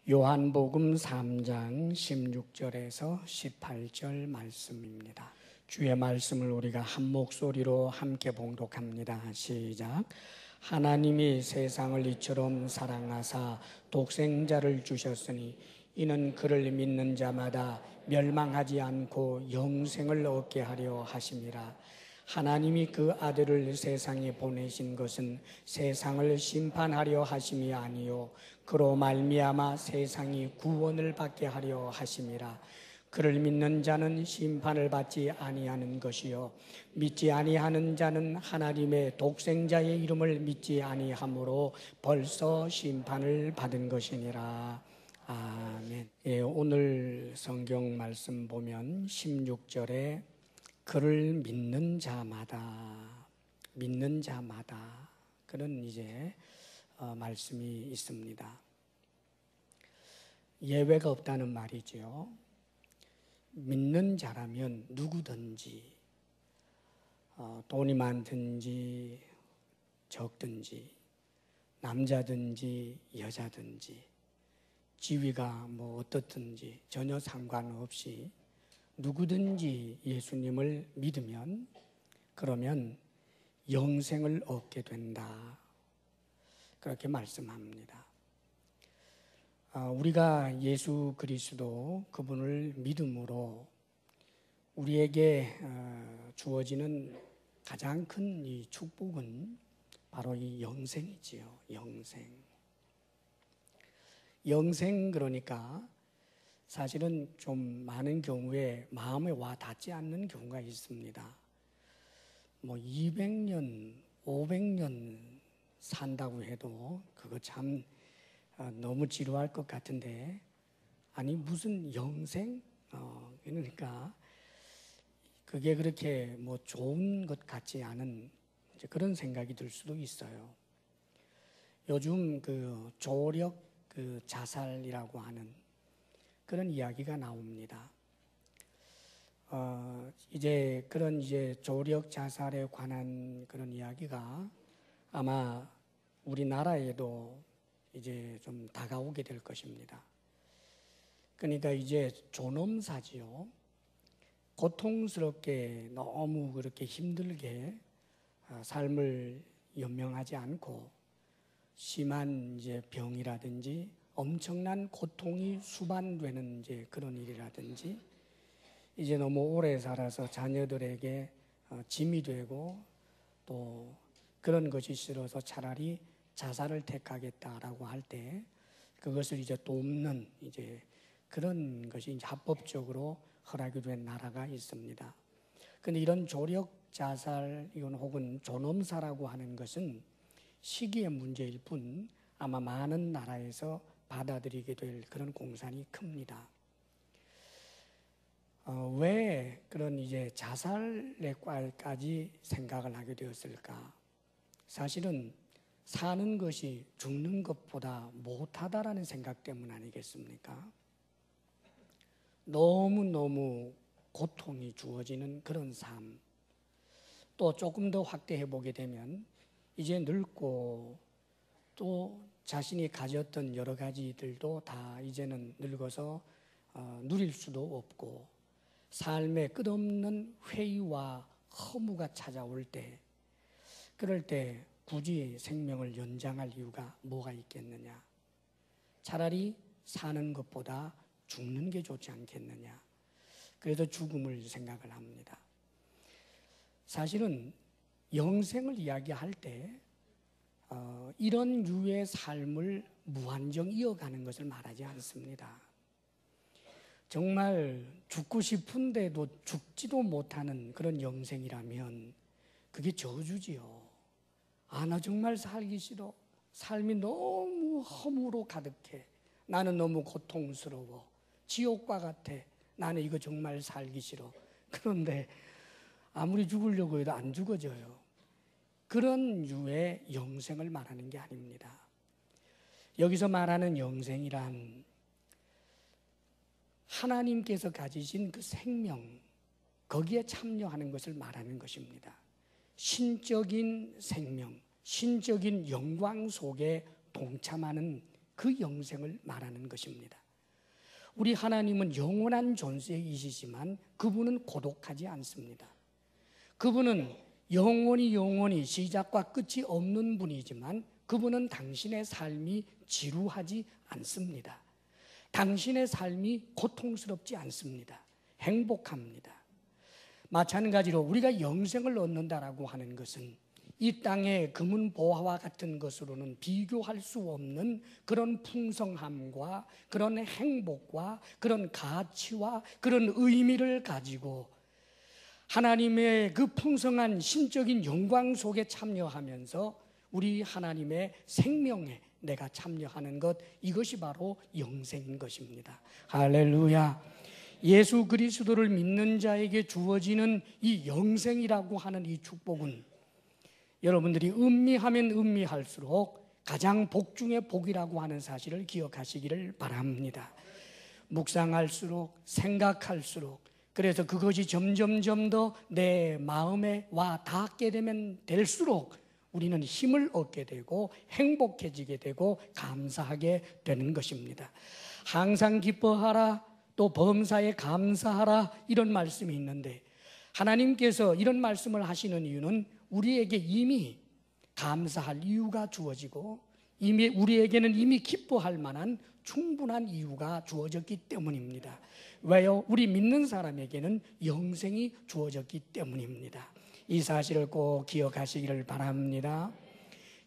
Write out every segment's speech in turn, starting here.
요한복음 3장 16절에서 18절 말씀입니다. 주의 말씀을 우리가 한 목소리로 함께 봉독합니다. 시작. 하나님이 세상을 이처럼 사랑하사 독생자를 주셨으니 이는 그를 믿는 자마다 멸망하지 않고 영생을 얻게 하려 하심이라. 하나님이 그 아들을 세상에 보내신 것은 세상을 심판하려 하심이 아니요 그로 말미암아 세상이 구원을 받게 하려 하심이라. 그를 믿는 자는 심판을 받지 아니하는 것이요 믿지 아니하는 자는 하나님의 독생자의 이름을 믿지 아니하므로 벌써 심판을 받은 것이니라. 아멘. 예, 오늘 성경 말씀 보면 16절에 그를 믿는 자마다 그런 이제 말씀이 있습니다. 예외가 없다는 말이죠. 믿는 자라면 누구든지 돈이 많든지 적든지 남자든지 여자든지 지위가 뭐 어떻든지 전혀 상관없이 누구든지 예수님을 믿으면 그러면 영생을 얻게 된다. 그렇게 말씀합니다. 우리가 예수 그리스도 그분을 믿음으로 우리에게 주어지는 가장 큰 이 축복은 바로 이 영생이지요. 영생 그러니까 사실은 좀 많은 경우에 마음에 와 닿지 않는 경우가 있습니다. 뭐 200년, 500년 산다고 해도 그거 참 너무 지루할 것 같은데, 아니 무슨 영생? 그러니까 그게 그렇게 뭐 좋은 것 같지 않은 이제 그런 생각이 들 수도 있어요. 요즘 그 조력 그 자살이라고 하는 그런 이야기가 나옵니다. 이제 그런 이제 조력 자살에 관한 그런 이야기가 아마 우리나라에도 이제 좀 다가오게 될 것입니다. 그러니까 이제 존엄사지요. 고통스럽게 너무 그렇게 힘들게 삶을 연명하지 않고 심한 이제 병이라든지 엄청난 고통이 수반되는 이제 그런 일이라든지 이제 너무 오래 살아서 자녀들에게 짐이 되고 또 그런 것이 싫어서 차라리 자살을 택하겠다라고 할 때 그것을 이제 돕는 이제 그런 것이 이제 합법적으로 허락이 된 나라가 있습니다. 그런데 이런 조력 자살 이건 혹은 존엄사라고 하는 것은 시기의 문제일 뿐 아마 많은 나라에서 받아들이게 될 그런 공산이 큽니다. 왜 그런 이제 자살에까지 생각을 하게 되었을까? 사실은 사는 것이 죽는 것보다 못하다라는 생각 때문 아니겠습니까? 너무너무 고통이 주어지는 그런 삶. 또 조금 더 확대해 보게 되면 이제 늙고 또 자신이 가졌던 여러 가지들도 다 이제는 늙어서 누릴 수도 없고 삶에 끝없는 회의와 허무가 찾아올 때 그럴 때 굳이 생명을 연장할 이유가 뭐가 있겠느냐. 차라리 사는 것보다 죽는 게 좋지 않겠느냐. 그래서 죽음을 생각을 합니다. 사실은 영생을 이야기할 때 이런 류의 삶을 무한정 이어가는 것을 말하지 않습니다. 정말 죽고 싶은데도 죽지도 못하는 그런 영생이라면 그게 저주지요. 나 정말 살기 싫어. 삶이 너무 허무로 가득해. 나는 너무 고통스러워. 지옥과 같아. 나는 이거 정말 살기 싫어. 그런데 아무리 죽으려고 해도 안 죽어져요. 그런 류의 영생을 말하는 게 아닙니다. 여기서 말하는 영생이란 하나님께서 가지신 그 생명, 거기에 참여하는 것을 말하는 것입니다. 신적인 생명, 신적인 영광 속에 동참하는 그 영생을 말하는 것입니다. 우리 하나님은 영원한 존재이시지만 그분은 고독하지 않습니다. 그분은 영원히 시작과 끝이 없는 분이지만 그분은 당신의 삶이 지루하지 않습니다. 당신의 삶이 고통스럽지 않습니다. 행복합니다. 마찬가지로 우리가 영생을 얻는다라고 하는 것은 이 땅의 금은보화와 같은 것으로는 비교할 수 없는 그런 풍성함과 그런 행복과 그런 가치와 그런 의미를 가지고 하나님의 그 풍성한 신적인 영광 속에 참여하면서 우리 하나님의 생명에 내가 참여하는 것, 이것이 바로 영생인 것입니다. 할렐루야. 예수 그리스도를 믿는 자에게 주어지는 이 영생이라고 하는 이 축복은 여러분들이 음미하면 음미할수록 가장 복 중의 복이라고 하는 사실을 기억하시기를 바랍니다. 묵상할수록, 생각할수록, 그래서 그것이 점점 더 내 마음에 와 닿게 되면 될수록 우리는 힘을 얻게 되고 행복해지게 되고 감사하게 되는 것입니다. 항상 기뻐하라, 또 범사에 감사하라, 이런 말씀이 있는데 하나님께서 이런 말씀을 하시는 이유는 우리에게 이미 감사할 이유가 주어지고 이미 우리에게는 이미 기뻐할 만한 충분한 이유가 주어졌기 때문입니다. 왜요? 우리 믿는 사람에게는 영생이 주어졌기 때문입니다. 이 사실을 꼭 기억하시기를 바랍니다.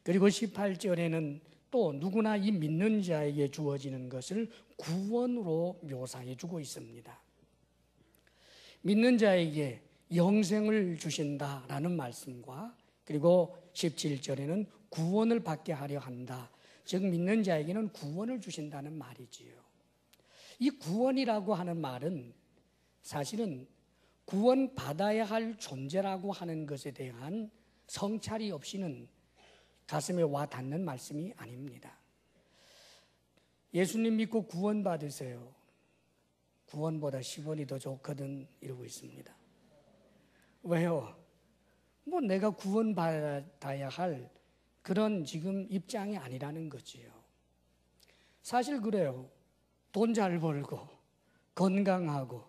그리고 18절에는 또 누구나 이 믿는 자에게 주어지는 것을 구원으로 묘사해 주고 있습니다. 믿는 자에게 영생을 주신다라는 말씀과 그리고 17절에는 구원을 받게 하려 한다. 즉 믿는 자에게는 구원을 주신다는 말이지요. 이 구원이라고 하는 말은 사실은 구원받아야 할 존재라고 하는 것에 대한 성찰이 없이는 가슴에 와 닿는 말씀이 아닙니다. 예수님 믿고 구원받으세요. 구원보다 10원이 더 좋거든 이러고 있습니다. 왜요? 뭐 내가 구원받아야 할 그런 지금 입장이 아니라는 거지요. 사실 그래요. 돈 잘 벌고 건강하고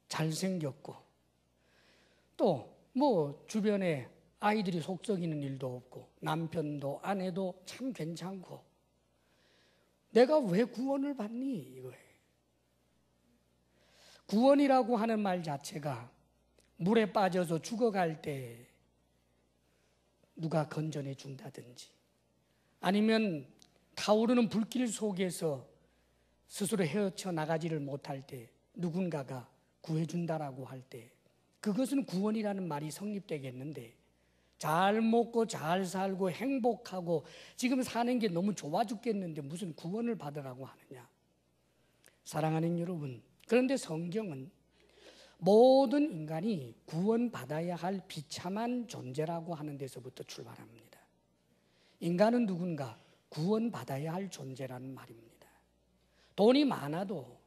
잘생겼고 또 뭐 주변에 아이들이 속 썩이는 일도 없고 남편도 아내도 참 괜찮고 내가 왜 구원을 받니 이거예요. 구원이라고 하는 말 자체가 물에 빠져서 죽어갈 때 누가 건져내 준다든지 아니면 타오르는 불길 속에서 스스로 헤어쳐 나가지를 못할 때 누군가가 구해준다라고 할 때 그것은 구원이라는 말이 성립되겠는데 잘 먹고 잘 살고 행복하고 지금 사는 게 너무 좋아 죽겠는데 무슨 구원을 받으라고 하느냐. 사랑하는 여러분, 그런데 성경은 모든 인간이 구원받아야 할 비참한 존재라고 하는 데서부터 출발합니다. 인간은 누군가 구원받아야 할 존재라는 말입니다. 돈이 많아도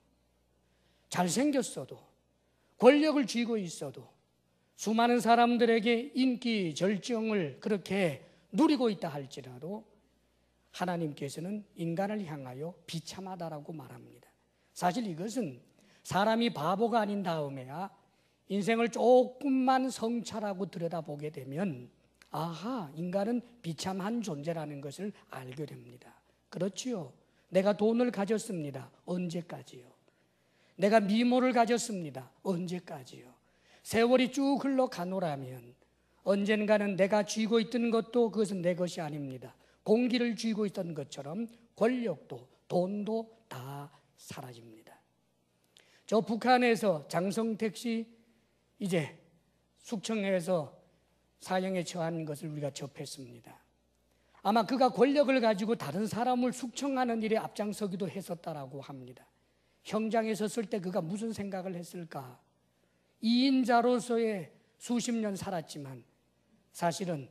잘생겼어도 권력을 쥐고 있어도 수많은 사람들에게 인기 절정을 그렇게 누리고 있다 할지라도 하나님께서는 인간을 향하여 비참하다라고 말합니다. 사실 이것은 사람이 바보가 아닌 다음에야 인생을 조금만 성찰하고 들여다보게 되면 아하, 인간은 비참한 존재라는 것을 알게 됩니다. 그렇지요. 내가 돈을 가졌습니다. 언제까지요? 내가 미모를 가졌습니다. 언제까지요? 세월이 쭉 흘러가노라면 언젠가는 내가 쥐고 있던 것도 그것은 내 것이 아닙니다. 공기를 쥐고 있던 것처럼 권력도 돈도 다 사라집니다. 저 북한에서 장성택 씨 이제 숙청해서 사형에 처한 것을 우리가 접했습니다. 아마 그가 권력을 가지고 다른 사람을 숙청하는 일에 앞장서기도 했었다라고 합니다. 형장에 섰을 때 그가 무슨 생각을 했을까? 2인자로서의 수십 년 살았지만 사실은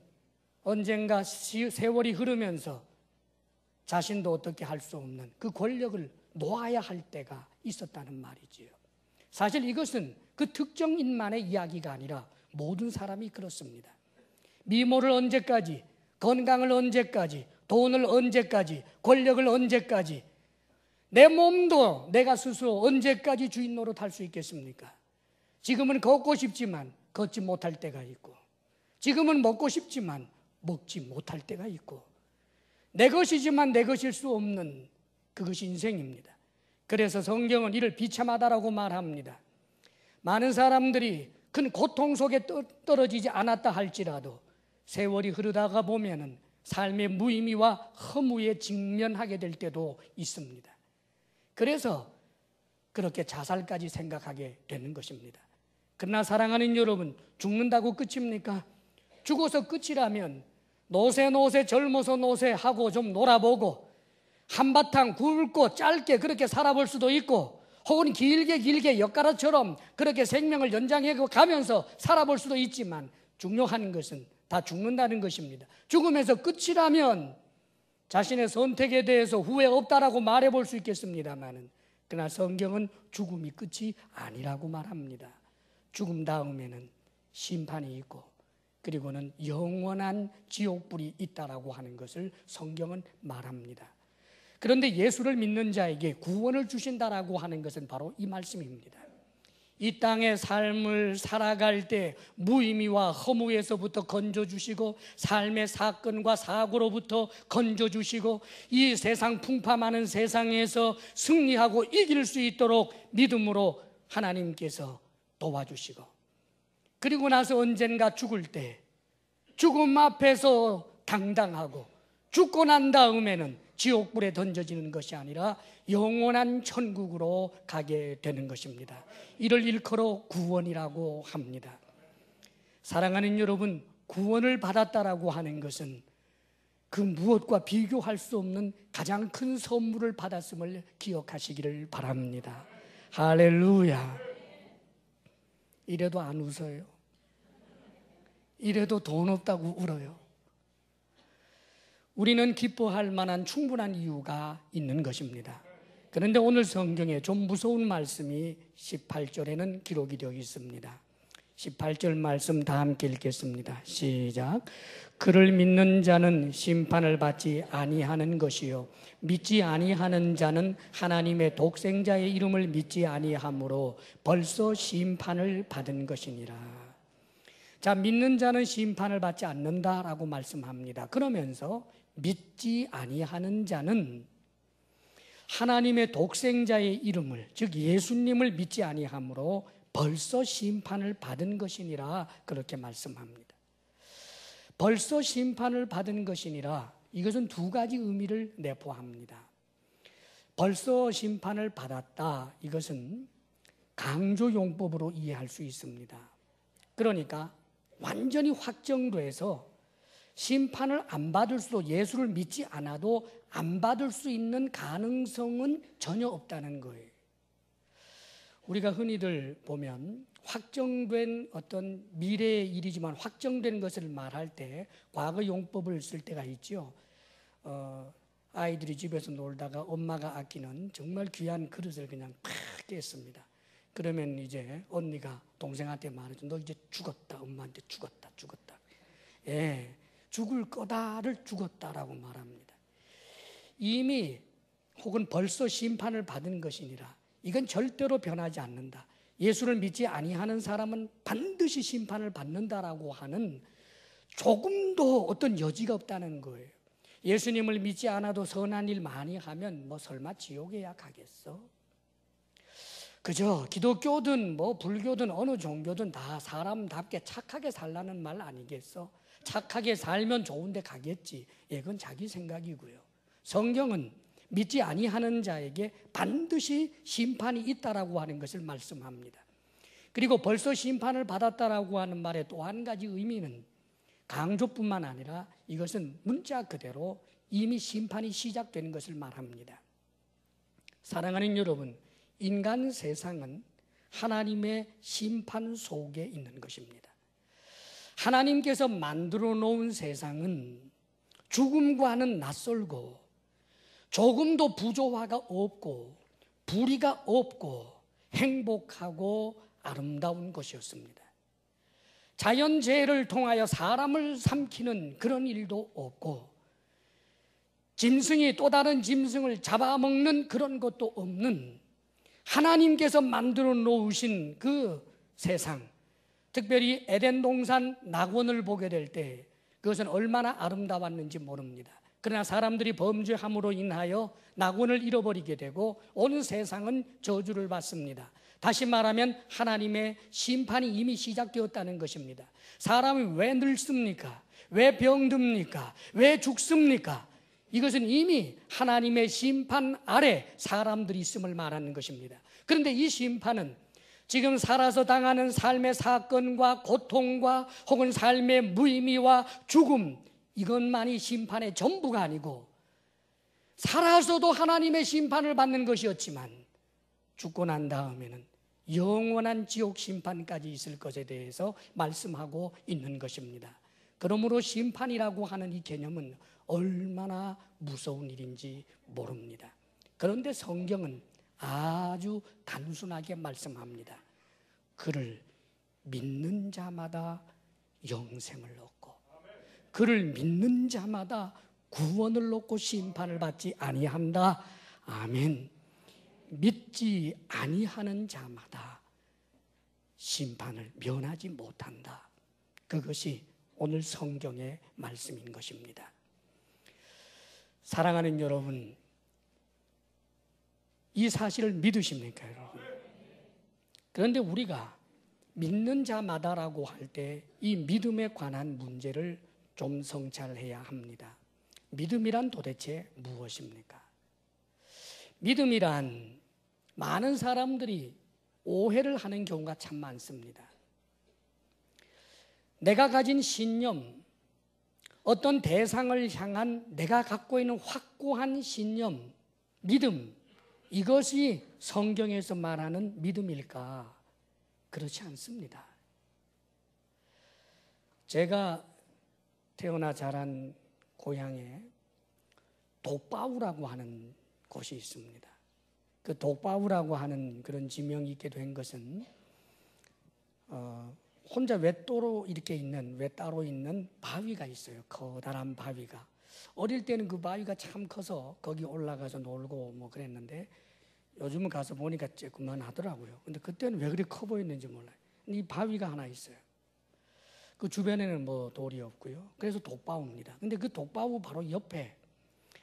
언젠가 세월이 흐르면서 자신도 어떻게 할 수 없는 그 권력을 놓아야 할 때가 있었다는 말이지요. 사실 이것은 그 특정인만의 이야기가 아니라 모든 사람이 그렇습니다. 미모를 언제까지, 건강을 언제까지, 돈을 언제까지, 권력을 언제까지 내 몸도 내가 스스로 언제까지 주인 노릇할 수 있겠습니까? 지금은 걷고 싶지만 걷지 못할 때가 있고, 지금은 먹고 싶지만 먹지 못할 때가 있고, 내 것이지만 내 것일 수 없는 그것이 인생입니다. 그래서 성경은 이를 비참하다라고 말합니다. 많은 사람들이 큰 고통 속에 떨어지지 않았다 할지라도 세월이 흐르다가 보면은 삶의 무의미와 허무에 직면하게 될 때도 있습니다. 그래서 그렇게 자살까지 생각하게 되는 것입니다. 그러나 사랑하는 여러분, 죽는다고 끝입니까? 죽어서 끝이라면 노세 젊어서 노세 하고 좀 놀아보고 한바탕 굵고 짧게 그렇게 살아볼 수도 있고, 혹은 길게 엿가락처럼 그렇게 생명을 연장해 가면서 살아볼 수도 있지만, 중요한 것은 다 죽는다는 것입니다. 죽음에서 끝이라면 자신의 선택에 대해서 후회 없다라고 말해볼 수 있겠습니다만, 그러나 성경은 죽음이 끝이 아니라고 말합니다. 죽음 다음에는 심판이 있고, 그리고는 영원한 지옥불이 있다라고 하는 것을 성경은 말합니다. 그런데 예수를 믿는 자에게 구원을 주신다라고 하는 것은 바로 이 말씀입니다. 이 땅의 삶을 살아갈 때 무의미와 허무에서부터 건져주시고, 삶의 사건과 사고로부터 건져주시고, 이 세상 풍파많은 세상에서 승리하고 이길 수 있도록 믿음으로 하나님께서 도와주시고, 그리고 나서 언젠가 죽을 때 죽음 앞에서 당당하고, 죽고 난 다음에는 지옥불에 던져지는 것이 아니라 영원한 천국으로 가게 되는 것입니다. 이를 일컬어 구원이라고 합니다. 사랑하는 여러분, 구원을 받았다라고 하는 것은 그 무엇과 비교할 수 없는 가장 큰 선물을 받았음을 기억하시기를 바랍니다. 할렐루야. 이래도 안 웃어요. 이래도 돈 없다고 울어요. 우리는 기뻐할 만한 충분한 이유가 있는 것입니다. 그런데 오늘 성경에 좀 무서운 말씀이 18절에는 기록이 되어 있습니다. 18절 말씀 다 함께 읽겠습니다. 시작. 그를 믿는 자는 심판을 받지 아니하는 것이요 믿지 아니하는 자는 하나님의 독생자의 이름을 믿지 아니하므로 벌써 심판을 받은 것이니라. 자, 믿는 자는 심판을 받지 않는다라고 말씀합니다. 그러면서 믿지 아니하는 자는 하나님의 독생자의 이름을, 즉 예수님을 믿지 아니하므로 벌써 심판을 받은 것이니라, 그렇게 말씀합니다. 벌써 심판을 받은 것이니라, 이것은 두 가지 의미를 내포합니다. 벌써 심판을 받았다, 이것은 강조용법으로 이해할 수 있습니다. 그러니까 완전히 확정돼서 심판을 안 받을 수도, 예수를 믿지 않아도 안 받을 수 있는 가능성은 전혀 없다는 거예요. 우리가 흔히들 보면 확정된 어떤 미래의 일이지만 확정된 것을 말할 때 과거 용법을 쓸 때가 있죠. 아이들이 집에서 놀다가 엄마가 아끼는 정말 귀한 그릇을 그냥 팍 깼습니다. 그러면 이제 언니가 동생한테 말하죠. 너 이제 죽었다. 엄마한테 죽었다. 예, 죽을 거다를 죽었다라고 말합니다. 이미 혹은 벌써 심판을 받은 것이니라. 이건 절대로 변하지 않는다. 예수를 믿지 아니하는 사람은 반드시 심판을 받는다라고 하는 조금도 어떤 여지가 없다는 거예요. 예수님을 믿지 않아도 선한 일 많이 하면 뭐 설마 지옥에야 가겠어? 그저 기독교든 뭐 불교든 어느 종교든 다 사람답게 착하게 살라는 말 아니겠어? 착하게 살면 좋은 데 가겠지. 예, 그건 자기 생각이고요. 성경은 믿지 아니하는 자에게 반드시 심판이 있다라고 하는 것을 말씀합니다. 그리고 벌써 심판을 받았다라고 하는 말의 또 한 가지 의미는 강조뿐만 아니라 이것은 문자 그대로 이미 심판이 시작되는 것을 말합니다. 사랑하는 여러분, 인간 세상은 하나님의 심판 속에 있는 것입니다. 하나님께서 만들어 놓은 세상은 죽음과는 낯설고 조금도 부조화가 없고 불의가 없고 행복하고 아름다운 것이었습니다. 자연재해를 통하여 사람을 삼키는 그런 일도 없고 짐승이 또 다른 짐승을 잡아먹는 그런 것도 없는 하나님께서 만들어 놓으신 그 세상, 특별히 에덴 동산 낙원을 보게 될 때 그것은 얼마나 아름다웠는지 모릅니다. 그러나 사람들이 범죄함으로 인하여 낙원을 잃어버리게 되고 온 세상은 저주를 받습니다. 다시 말하면 하나님의 심판이 이미 시작되었다는 것입니다. 사람이 왜 늙습니까? 왜 병듭니까? 왜 죽습니까? 이것은 이미 하나님의 심판 아래 사람들이 있음을 말하는 것입니다. 그런데 이 심판은 지금 살아서 당하는 삶의 사건과 고통과 혹은 삶의 무의미와 죽음, 이것만이 심판의 전부가 아니고 살아서도 하나님의 심판을 받는 것이었지만 죽고 난 다음에는 영원한 지옥 심판까지 있을 것에 대해서 말씀하고 있는 것입니다. 그러므로 심판이라고 하는 이 개념은 얼마나 무서운 일인지 모릅니다. 그런데 성경은 아주 단순하게 말씀합니다. 그를 믿는 자마다 영생을 얻고 그를 믿는 자마다 구원을 얻고 심판을 받지 아니한다. 아멘. 믿지 아니하는 자마다 심판을 면하지 못한다. 그것이 오늘 성경의 말씀인 것입니다. 사랑하는 여러분, 이 사실을 믿으십니까, 여러분? 그런데 우리가 믿는 자마다라고 할 때 이 믿음에 관한 문제를 좀 성찰해야 합니다. 믿음이란 도대체 무엇입니까? 믿음이란 많은 사람들이 오해를 하는 경우가 참 많습니다. 내가 가진 신념, 어떤 대상을 향한 내가 갖고 있는 확고한 신념, 믿음, 이것이 성경에서 말하는 믿음일까? 그렇지 않습니다. 제가 태어나 자란 고향에 독바우라고 하는 곳이 있습니다. 그 독바우라고 하는 그런 지명이 있게 된 것은 혼자 외따로 있는 바위가 있어요. 커다란 바위가. 어릴 때는 그 바위가 참 커서 거기 올라가서 놀고 뭐 그랬는데 요즘은 가서 보니까 조금만 하더라고요. 근데 그때는 왜 그리 커 보였는지 몰라요. 이 바위가 하나 있어요. 그 주변에는 뭐 돌이 없고요. 그래서 독바우입니다. 근데 그 독바우 바로 옆에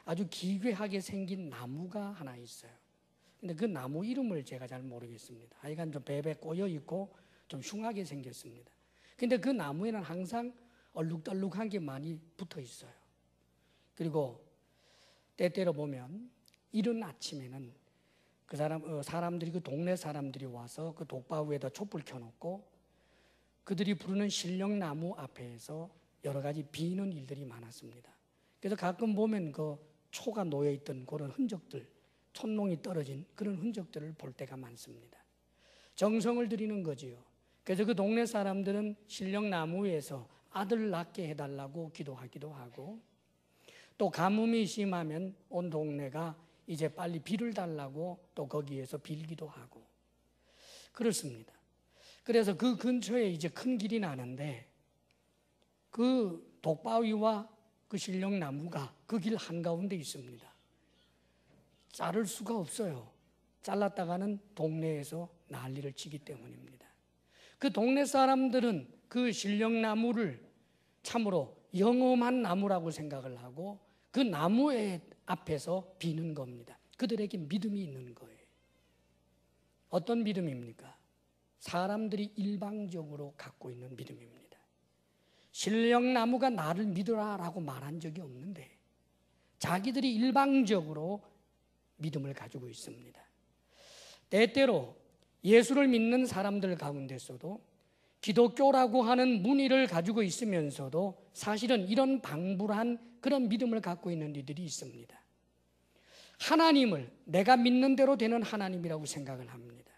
아주 기괴하게 생긴 나무가 하나 있어요. 근데 그 나무 이름을 제가 잘 모르겠습니다. 하여간 좀 베베 꼬여 있고 좀 흉하게 생겼습니다. 근데 그 나무에는 항상 얼룩덜룩한 게 많이 붙어 있어요. 그리고 때때로 보면 이른 아침에는 그 사람들이 그 동네 사람들이 와서 그 독바위에다 촛불 켜놓고 그들이 부르는 신령나무 앞에서 여러 가지 비는 일들이 많았습니다. 그래서 가끔 보면 그 초가 놓여있던 그런 흔적들, 촛농이 떨어진 그런 흔적들을 볼 때가 많습니다. 정성을 들이는 거지요. 그래서 그 동네 사람들은 신령나무에서 아들 낳게 해달라고 기도하기도 하고 또 가뭄이 심하면 온 동네가 이제 빨리 비를 달라고 또 거기에서 빌기도 하고 그렇습니다. 그래서 그 근처에 이제 큰 길이 나는데 그 독바위와 그 신령나무가 그 길 한가운데 있습니다. 자를 수가 없어요. 잘랐다가는 동네에서 난리를 치기 때문입니다. 그 동네 사람들은 그 신령나무를 참으로 영험한 나무라고 생각을 하고 그 나무의 앞에서 비는 겁니다. 그들에게 믿음이 있는 거예요. 어떤 믿음입니까? 사람들이 일방적으로 갖고 있는 믿음입니다. 신령나무가 나를 믿으라라고 말한 적이 없는데 자기들이 일방적으로 믿음을 가지고 있습니다. 때때로 예수를 믿는 사람들 가운데서도 기독교라고 하는 문의를 가지고 있으면서도 사실은 이런 방불한 그런 믿음을 갖고 있는 이들이 있습니다. 하나님을 내가 믿는 대로 되는 하나님이라고 생각을 합니다.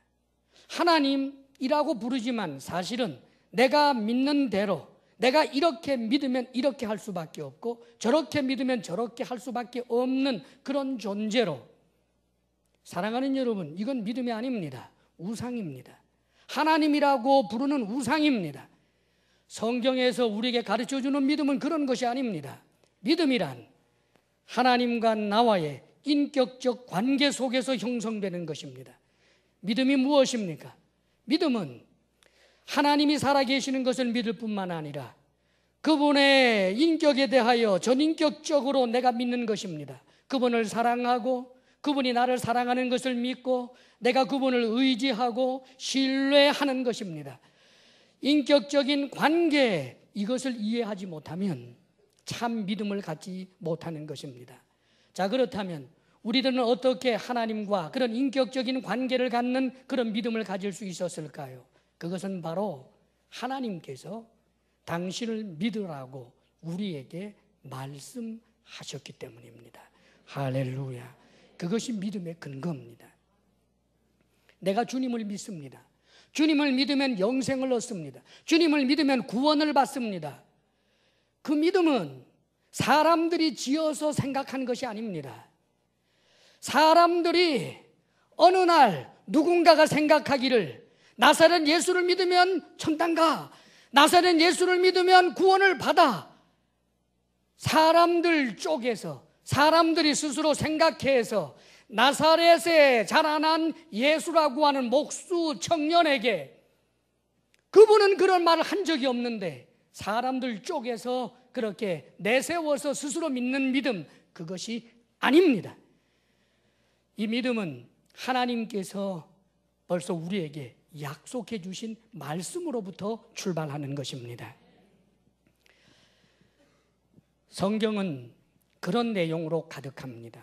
하나님이라고 부르지만 사실은 내가 믿는 대로 내가 이렇게 믿으면 이렇게 할 수밖에 없고 저렇게 믿으면 저렇게 할 수밖에 없는 그런 존재로 사랑하는 여러분, 이건 믿음이 아닙니다. 우상입니다. 하나님이라고 부르는 우상입니다. 성경에서 우리에게 가르쳐주는 믿음은 그런 것이 아닙니다. 믿음이란 하나님과 나와의 인격적 관계 속에서 형성되는 것입니다. 믿음이 무엇입니까? 믿음은 하나님이 살아계시는 것을 믿을 뿐만 아니라 그분의 인격에 대하여 전인격적으로 내가 믿는 것입니다. 그분을 사랑하고 그분이 나를 사랑하는 것을 믿고 내가 그분을 의지하고 신뢰하는 것입니다. 인격적인 관계, 이것을 이해하지 못하면 참 믿음을 갖지 못하는 것입니다. 자, 그렇다면 우리들은 어떻게 하나님과 그런 인격적인 관계를 갖는 그런 믿음을 가질 수 있었을까요? 그것은 바로 하나님께서 당신을 믿으라고 우리에게 말씀하셨기 때문입니다. 할렐루야. 그것이 믿음의 근거입니다. 내가 주님을 믿습니다. 주님을 믿으면 영생을 얻습니다. 주님을 믿으면 구원을 받습니다. 그 믿음은 사람들이 지어서 생각한 것이 아닙니다. 사람들이 어느 날 누군가가 생각하기를 나사렛 예수를 믿으면 천당 가, 나사렛 예수를 믿으면 구원을 받아. 사람들 쪽에서 사람들이 스스로 생각해서 나사렛에 자라난 예수라고 하는 목수 청년에게 그분은 그런 말을 한 적이 없는데 사람들 쪽에서 그렇게 내세워서 스스로 믿는 믿음, 그것이 아닙니다. 이 믿음은 하나님께서 벌써 우리에게 약속해 주신 말씀으로부터 출발하는 것입니다. 성경은 그런 내용으로 가득합니다.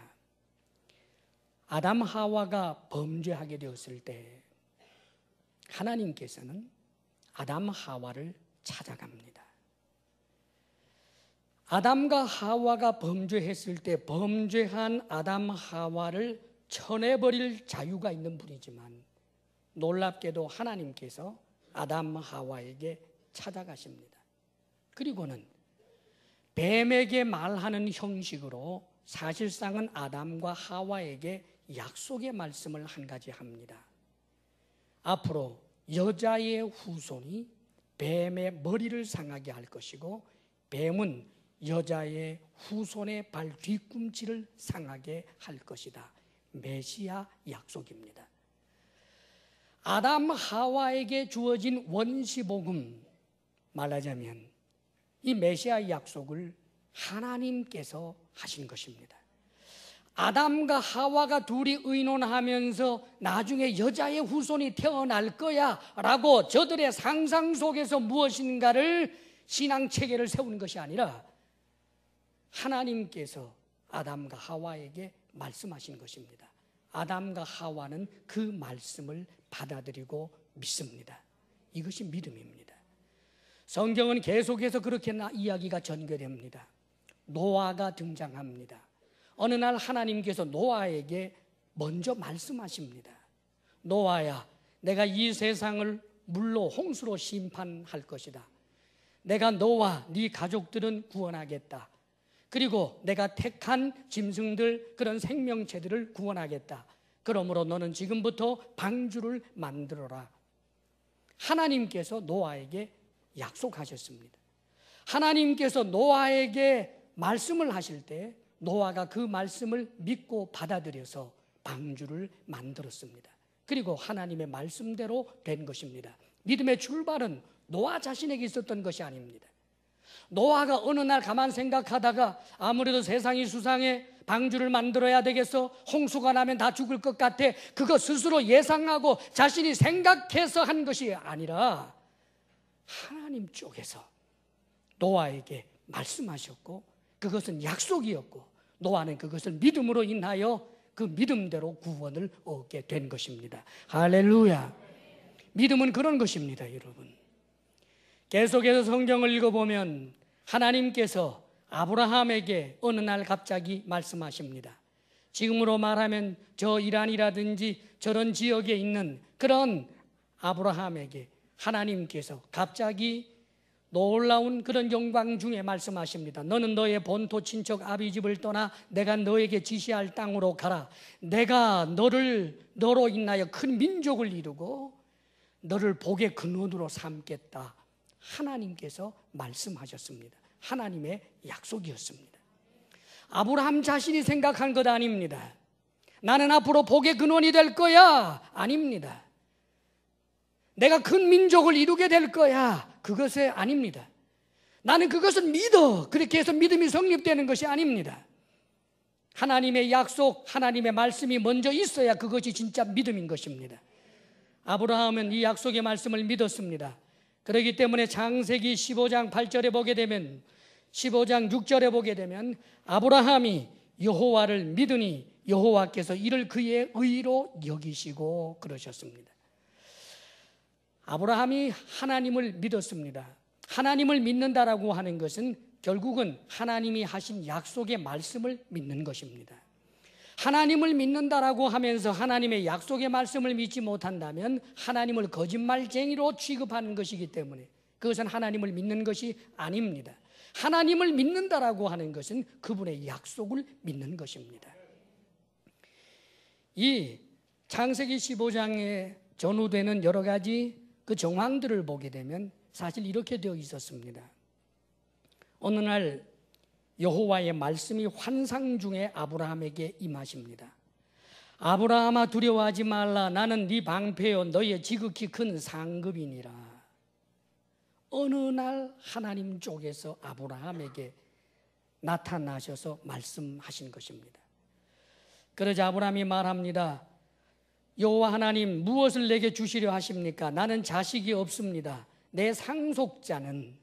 아담 하와가 범죄하게 되었을 때 하나님께서는 아담 하와를 찾아갑니다. 아담과 하와가 범죄했을 때 범죄한 아담 하와를 쳐내버릴 자유가 있는 분이지만 놀랍게도 하나님께서 아담 하와에게 찾아가십니다. 그리고는 뱀에게 말하는 형식으로 사실상은 아담과 하와에게 약속의 말씀을 한 가지 합니다. 앞으로 여자의 후손이 뱀의 머리를 상하게 할 것이고 뱀은 여자의 후손의 발 뒤꿈치를 상하게 할 것이다. 메시아 약속입니다. 아담 하와에게 주어진 원시복음, 말하자면 이 메시아 약속을 하나님께서 하신 것입니다. 아담과 하와가 둘이 의논하면서 나중에 여자의 후손이 태어날 거야 라고 저들의 상상 속에서 무엇인가를 신앙체계를 세우는 것이 아니라 하나님께서 아담과 하와에게 말씀하신 것입니다. 아담과 하와는 그 말씀을 받아들이고 믿습니다. 이것이 믿음입니다. 성경은 계속해서 그렇게 이야기가 전개됩니다. 노아가 등장합니다. 어느 날 하나님께서 노아에게 먼저 말씀하십니다. 노아야, 내가 이 세상을 물로 홍수로 심판할 것이다. 내가 너와 네 가족들은 구원하겠다. 그리고 내가 택한 짐승들, 그런 생명체들을 구원하겠다. 그러므로 너는 지금부터 방주를 만들어라. 하나님께서 노아에게 약속하셨습니다. 하나님께서 노아에게 말씀을 하실 때 노아가 그 말씀을 믿고 받아들여서 방주를 만들었습니다. 그리고 하나님의 말씀대로 된 것입니다. 믿음의 출발은 노아 자신에게 있었던 것이 아닙니다. 노아가 어느 날 가만 생각하다가 아무래도 세상이 수상해, 방주를 만들어야 되겠어, 홍수가 나면 다 죽을 것 같아, 그거 스스로 예상하고 자신이 생각해서 한 것이 아니라 하나님 쪽에서 노아에게 말씀하셨고 그것은 약속이었고 노아는 그것을 믿음으로 인하여 그 믿음대로 구원을 얻게 된 것입니다. 할렐루야. 믿음은 그런 것입니다, 여러분. 계속해서 성경을 읽어보면 하나님께서 아브라함에게 어느 날 갑자기 말씀하십니다. 지금으로 말하면 저 이란이라든지 저런 지역에 있는 그런 아브라함에게 하나님께서 갑자기 놀라운 그런 영광 중에 말씀하십니다. 너는 너의 본토 친척 아비집을 떠나 내가 너에게 지시할 땅으로 가라. 내가 너로 인하여 큰 민족을 이루고 너를 복의 근원으로 삼겠다. 하나님께서 말씀하셨습니다. 하나님의 약속이었습니다. 아브라함 자신이 생각한 것 아닙니다. 나는 앞으로 복의 근원이 될 거야, 아닙니다. 내가 큰 민족을 이루게 될 거야, 그것이 아닙니다. 나는 그것을 믿어, 그렇게 해서 믿음이 성립되는 것이 아닙니다. 하나님의 약속, 하나님의 말씀이 먼저 있어야 그것이 진짜 믿음인 것입니다. 아브라함은 이 약속의 말씀을 믿었습니다. 그렇기 때문에 창세기 15장 8절에 보게 되면, 15장 6절에 보게 되면 아브라함이 여호와를 믿으니 여호와께서 이를 그의 의로 여기시고 그러셨습니다. 아브라함이 하나님을 믿었습니다. 하나님을 믿는다라고 하는 것은 결국은 하나님이 하신 약속의 말씀을 믿는 것입니다. 하나님을 믿는다라고 하면서 하나님의 약속의 말씀을 믿지 못한다면 하나님을 거짓말쟁이로 취급하는 것이기 때문에 그것은 하나님을 믿는 것이 아닙니다. 하나님을 믿는다라고 하는 것은 그분의 약속을 믿는 것입니다. 이 창세기 15장에 전후되는 여러 가지 그 정황들을 보게 되면 사실 이렇게 되어 있었습니다. 어느 날 여호와의 말씀이 환상 중에 아브라함에게 임하십니다. 아브라함아, 두려워하지 말라. 나는 네 방패요 너의 지극히 큰 상급이니라. 어느 날 하나님 쪽에서 아브라함에게 나타나셔서 말씀하신 것입니다. 그러자 아브라함이 말합니다. 여호와 하나님, 무엇을 내게 주시려 하십니까? 나는 자식이 없습니다. 내 상속자는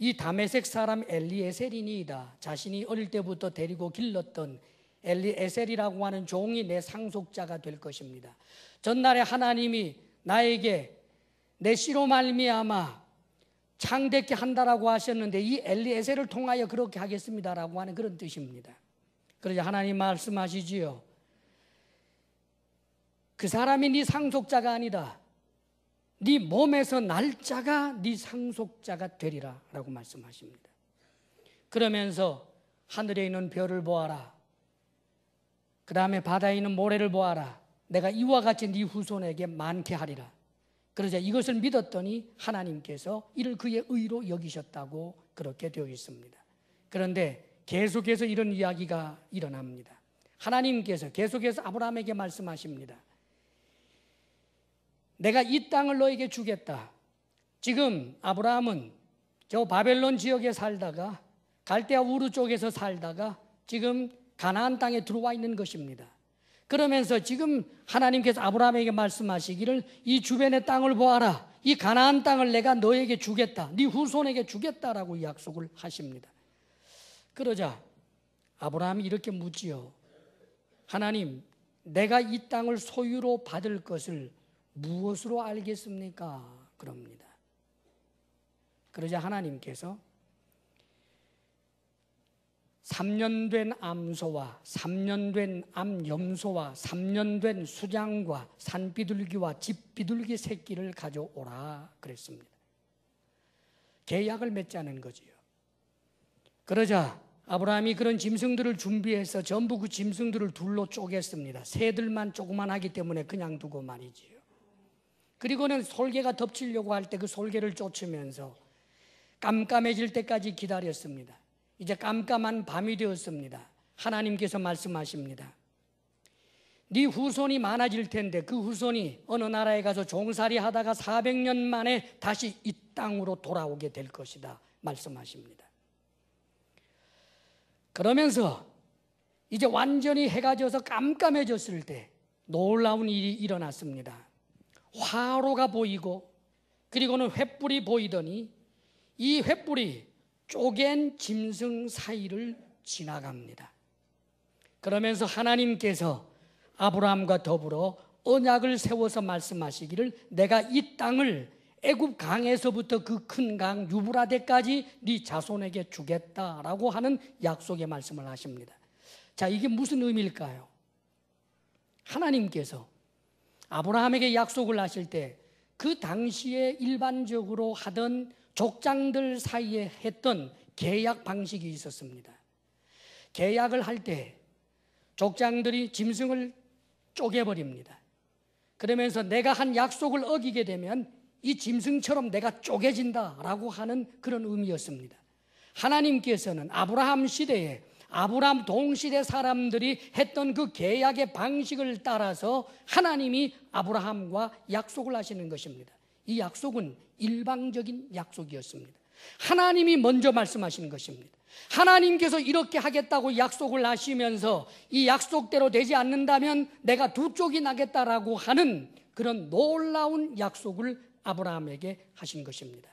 이 다메섹 사람 엘리에셀이니이다. 자신이 어릴 때부터 데리고 길렀던 엘리에셀이라고 하는 종이 내 상속자가 될 것입니다. 전날에 하나님이 나에게 내 씨로 말미암아 창대케 한다라고 하셨는데 이 엘리에셀을 통하여 그렇게 하겠습니다라고 하는 그런 뜻입니다. 그러자 하나님 말씀하시지요. 그 사람이 네 상속자가 아니다. 네 몸에서 날짜가 네 상속자가 되리라 라고 말씀하십니다. 그러면서 하늘에 있는 별을 보아라. 그 다음에 바다에 있는 모래를 보아라. 내가 이와 같이 네 후손에게 많게 하리라. 그러자 이것을 믿었더니 하나님께서 이를 그의 의로 여기셨다고 그렇게 되어 있습니다. 그런데 계속해서 이런 이야기가 일어납니다. 하나님께서 계속해서 아브라함에게 말씀하십니다. 내가 이 땅을 너에게 주겠다. 지금 아브라함은 저 바벨론 지역에 살다가 갈대아 우르 쪽에서 살다가 지금 가나안 땅에 들어와 있는 것입니다. 그러면서 지금 하나님께서 아브라함에게 말씀하시기를 이 주변의 땅을 보아라. 이 가나안 땅을 내가 너에게 주겠다. 네 후손에게 주겠다라고 약속을 하십니다. 그러자 아브라함이 이렇게 묻지요. 하나님, 내가 이 땅을 소유로 받을 것을 무엇으로 알겠습니까? 그럽니다. 그러자 하나님께서 3년 된 암소와 3년 된 암염소와 3년 된 수장과 산비둘기와 집비둘기 새끼를 가져오라 그랬습니다. 계약을 맺자는 거지요. 그러자 아브라함이 그런 짐승들을 준비해서 전부 그 짐승들을 둘로 쪼갰습니다. 새들만 조그만하기 때문에 그냥 두고 말이지요. 그리고는 솔개가 덮치려고 할 때 그 솔개를 쫓으면서 깜깜해질 때까지 기다렸습니다. 이제 깜깜한 밤이 되었습니다. 하나님께서 말씀하십니다. 네 후손이 많아질 텐데 그 후손이 어느 나라에 가서 종살이 하다가 400년 만에 다시 이 땅으로 돌아오게 될 것이다 말씀하십니다. 그러면서 이제 완전히 해가 져서 깜깜해졌을 때 놀라운 일이 일어났습니다. 화로가 보이고 그리고는 횃불이 보이더니 이 횃불이 쪼갠 짐승 사이를 지나갑니다. 그러면서 하나님께서 아브라함과 더불어 언약을 세워서 말씀하시기를 내가 이 땅을 애굽 강에서부터 그 큰 강 유브라데까지 네 자손에게 주겠다라고 하는 약속의 말씀을 하십니다. 자, 이게 무슨 의미일까요? 하나님께서 아브라함에게 약속을 하실 때 그 당시에 일반적으로 하던 족장들 사이에 했던 계약 방식이 있었습니다. 계약을 할 때 족장들이 짐승을 쪼개버립니다. 그러면서 내가 한 약속을 어기게 되면 이 짐승처럼 내가 쪼개진다라고 하는 그런 의미였습니다. 하나님께서는 아브라함 시대에 아브라함 동시대 사람들이 했던 그 계약의 방식을 따라서 하나님이 아브라함과 약속을 하시는 것입니다. 이 약속은 일방적인 약속이었습니다. 하나님이 먼저 말씀하시는 것입니다. 하나님께서 이렇게 하겠다고 약속을 하시면서 이 약속대로 되지 않는다면 내가 두 쪽이 나겠다라고 하는 그런 놀라운 약속을 아브라함에게 하신 것입니다.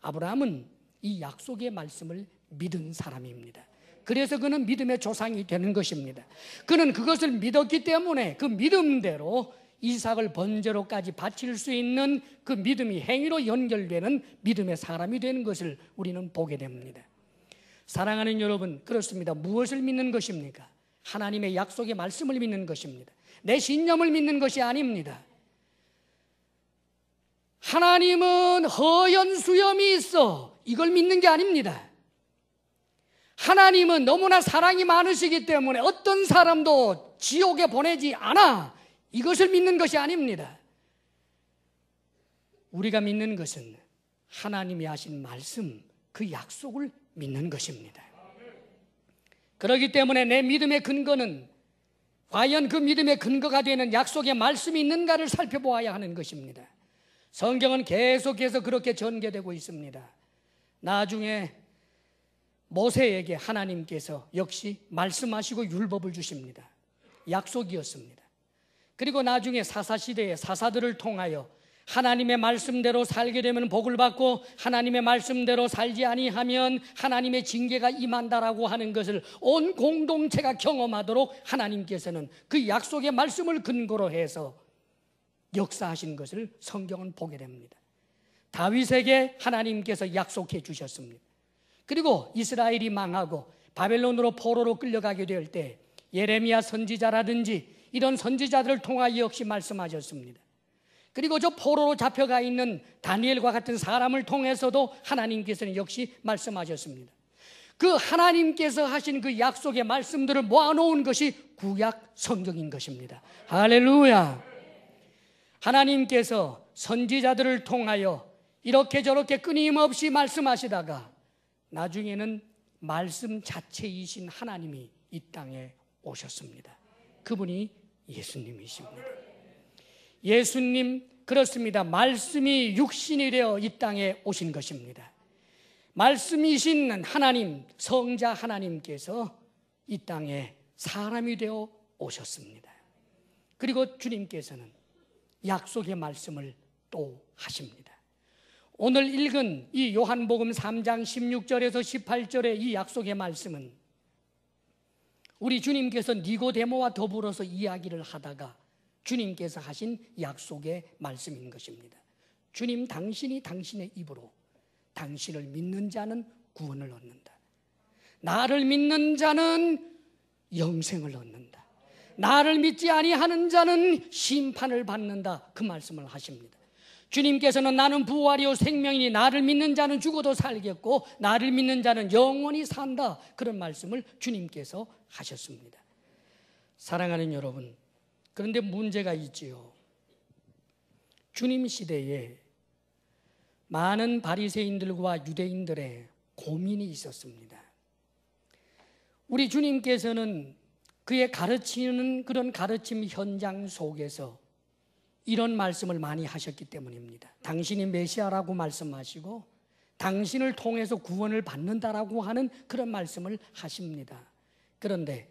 아브라함은 이 약속의 말씀을 믿은 사람입니다. 그래서 그는 믿음의 조상이 되는 것입니다. 그는 그것을 믿었기 때문에 그 믿음대로 이삭을 번제로까지 바칠 수 있는 그 믿음이 행위로 연결되는 믿음의 사람이 되는 것을 우리는 보게 됩니다. 사랑하는 여러분, 그렇습니다. 무엇을 믿는 것입니까? 하나님의 약속의 말씀을 믿는 것입니다. 내 신념을 믿는 것이 아닙니다. 하나님은 허연수염이 있어, 이걸 믿는 게 아닙니다. 하나님은 너무나 사랑이 많으시기 때문에 어떤 사람도 지옥에 보내지 않아, 이것을 믿는 것이 아닙니다. 우리가 믿는 것은 하나님이 하신 말씀, 그 약속을 믿는 것입니다. 그렇기 때문에 내 믿음의 근거는 과연 그 믿음의 근거가 되는 약속의 말씀이 있는가를 살펴보아야 하는 것입니다. 성경은 계속해서 그렇게 전개되고 있습니다. 나중에 모세에게 하나님께서 역시 말씀하시고 율법을 주십니다. 약속이었습니다. 그리고 나중에 사사시대의 사사들을 통하여 하나님의 말씀대로 살게 되면 복을 받고 하나님의 말씀대로 살지 아니하면 하나님의 징계가 임한다라고 하는 것을 온 공동체가 경험하도록 하나님께서는 그 약속의 말씀을 근거로 해서 역사하신 것을 성경은 보게 됩니다. 다윗에게 하나님께서 약속해 주셨습니다. 그리고 이스라엘이 망하고 바벨론으로 포로로 끌려가게 될 때 예레미야 선지자라든지 이런 선지자들을 통하여 역시 말씀하셨습니다. 그리고 저 포로로 잡혀가 있는 다니엘과 같은 사람을 통해서도 하나님께서는 역시 말씀하셨습니다. 그 하나님께서 하신 그 약속의 말씀들을 모아놓은 것이 구약 성경인 것입니다. 할렐루야. 하나님께서 선지자들을 통하여 이렇게 저렇게 끊임없이 말씀하시다가 나중에는 말씀 자체이신 하나님이 이 땅에 오셨습니다. 그분이 예수님이십니다. 예수님, 그렇습니다. 말씀이 육신이 되어 이 땅에 오신 것입니다. 말씀이신 하나님, 성자 하나님께서 이 땅에 사람이 되어 오셨습니다. 그리고 주님께서는 약속의 말씀을 또 하십니다. 오늘 읽은 이 요한복음 3장 16절에서 18절의 이 약속의 말씀은 우리 주님께서 니고데모와 더불어서 이야기를 하다가 주님께서 하신 약속의 말씀인 것입니다. 주님 당신이 당신의 입으로 당신을 믿는 자는 구원을 얻는다. 나를 믿는 자는 영생을 얻는다. 나를 믿지 아니하는 자는 심판을 받는다. 그 말씀을 하십니다. 주님께서는 나는 부활이요 생명이니 나를 믿는 자는 죽어도 살겠고 나를 믿는 자는 영원히 산다. 그런 말씀을 주님께서 하셨습니다. 사랑하는 여러분, 그런데 문제가 있지요. 주님 시대에 많은 바리새인들과 유대인들의 고민이 있었습니다. 우리 주님께서는 그의 가르치는 그런 가르침 현장 속에서 이런 말씀을 많이 하셨기 때문입니다. 당신이 메시아라고 말씀하시고 당신을 통해서 구원을 받는다라고 하는 그런 말씀을 하십니다. 그런데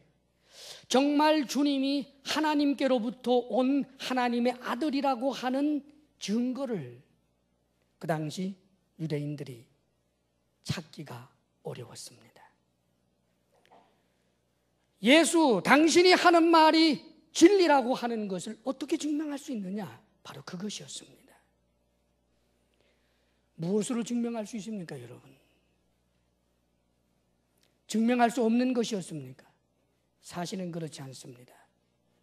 정말 주님이 하나님께로부터 온 하나님의 아들이라고 하는 증거를 그 당시 유대인들이 찾기가 어려웠습니다. 예수, 당신이 하는 말이 진리라고 하는 것을 어떻게 증명할 수 있느냐? 바로 그것이었습니다. 무엇으로 증명할 수 있습니까, 여러분? 증명할 수 없는 것이었습니까? 사실은 그렇지 않습니다.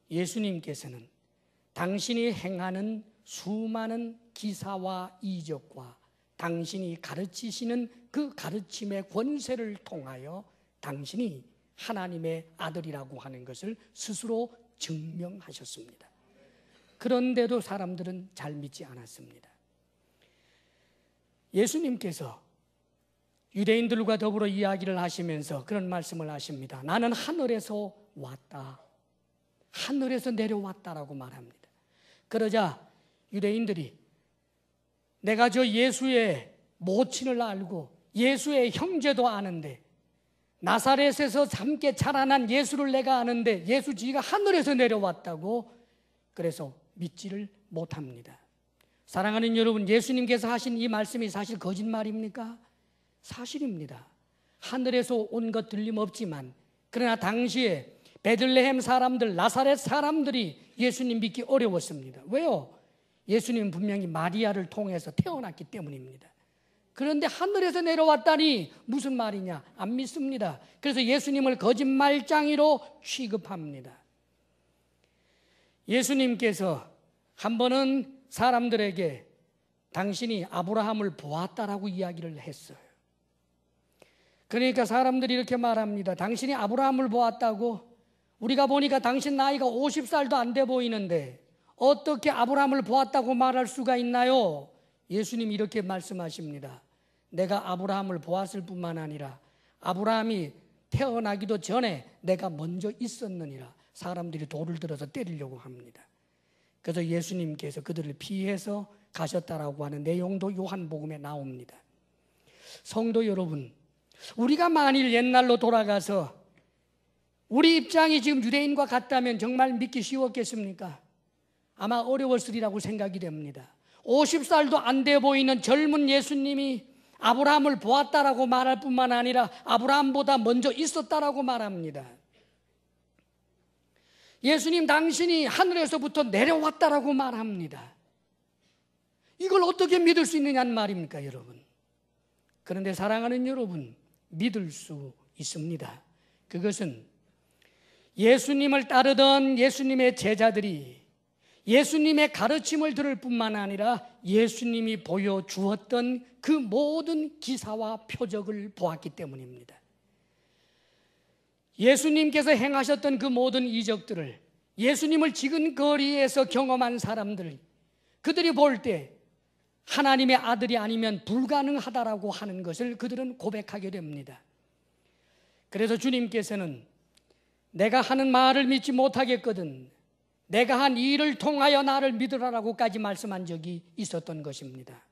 예수님께서는 당신이 행하는 수많은 기사와 이적과 당신이 가르치시는 그 가르침의 권세를 통하여 당신이 하나님의 아들이라고 하는 것을 스스로 증명하셨습니다. 그런데도 사람들은 잘 믿지 않았습니다. 예수님께서 유대인들과 더불어 이야기를 하시면서 그런 말씀을 하십니다. 나는 하늘에서 왔다. 하늘에서 내려왔다라고 말합니다. 그러자 유대인들이 내가 저 예수의 모친을 알고 예수의 형제도 아는데 나사렛에서 함께 자라난 예수를 내가 아는데 예수 지가 하늘에서 내려왔다고 그래서 믿지를 못합니다. 사랑하는 여러분, 예수님께서 하신 이 말씀이 사실 거짓말입니까? 사실입니다. 하늘에서 온 것 틀림없지만 그러나 당시에 베들레헴 사람들, 나사렛 사람들이 예수님 믿기 어려웠습니다. 왜요? 예수님은 분명히 마리아를 통해서 태어났기 때문입니다. 그런데 하늘에서 내려왔다니 무슨 말이냐? 안 믿습니다. 그래서 예수님을 거짓말장이로 취급합니다. 예수님께서 한 번은 사람들에게 당신이 아브라함을 보았다라고 이야기를 했어요. 그러니까 사람들이 이렇게 말합니다. 당신이 아브라함을 보았다고? 우리가 보니까 당신 나이가 50살도 안 돼 보이는데 어떻게 아브라함을 보았다고 말할 수가 있나요? 예수님이 이렇게 말씀하십니다. 내가 아브라함을 보았을 뿐만 아니라 아브라함이 태어나기도 전에 내가 먼저 있었느니라. 사람들이 돌을 들어서 때리려고 합니다. 그래서 예수님께서 그들을 피해서 가셨다라고 하는 내용도 요한복음에 나옵니다. 성도 여러분, 우리가 만일 옛날로 돌아가서 우리 입장이 지금 유대인과 같다면 정말 믿기 쉬웠겠습니까? 아마 어려웠으리라고 생각이 됩니다. 50살도 안 돼 보이는 젊은 예수님이 아브라함을 보았다라고 말할 뿐만 아니라 아브라함보다 먼저 있었다라고 말합니다. 예수님 당신이 하늘에서부터 내려왔다라고 말합니다. 이걸 어떻게 믿을 수 있느냐는 말입니까, 여러분? 그런데 사랑하는 여러분, 믿을 수 있습니다. 그것은 예수님을 따르던 예수님의 제자들이 예수님의 가르침을 들을 뿐만 아니라 예수님이 보여주었던 그 모든 기사와 표적을 보았기 때문입니다. 예수님께서 행하셨던 그 모든 이적들을 예수님을 지근거리에서 경험한 사람들, 그들이 볼 때 하나님의 아들이 아니면 불가능하다라고 하는 것을 그들은 고백하게 됩니다. 그래서 주님께서는 내가 하는 말을 믿지 못하겠거든 내가 한 일을 통하여 나를 믿으라라고까지 말씀한 적이 있었던 것입니다.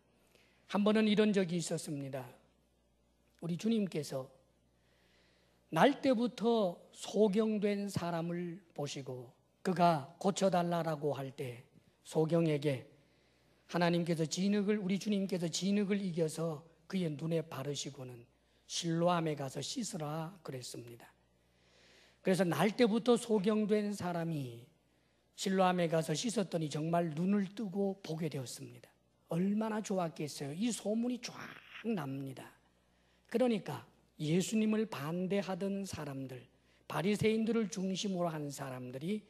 한 번은 이런 적이 있었습니다. 우리 주님께서 날 때부터 소경된 사람을 보시고 그가 고쳐달라고 할 때 소경에게 하나님께서 우리 주님께서 진흙을 이겨서 그의 눈에 바르시고는 실로암에 가서 씻으라 그랬습니다. 그래서 날 때부터 소경된 사람이 실로암에 가서 씻었더니 정말 눈을 뜨고 보게 되었습니다. 얼마나 좋았겠어요. 이 소문이 쫙 납니다. 그러니까 예수님을 반대하던 사람들, 바리새인들을 중심으로 한 사람들이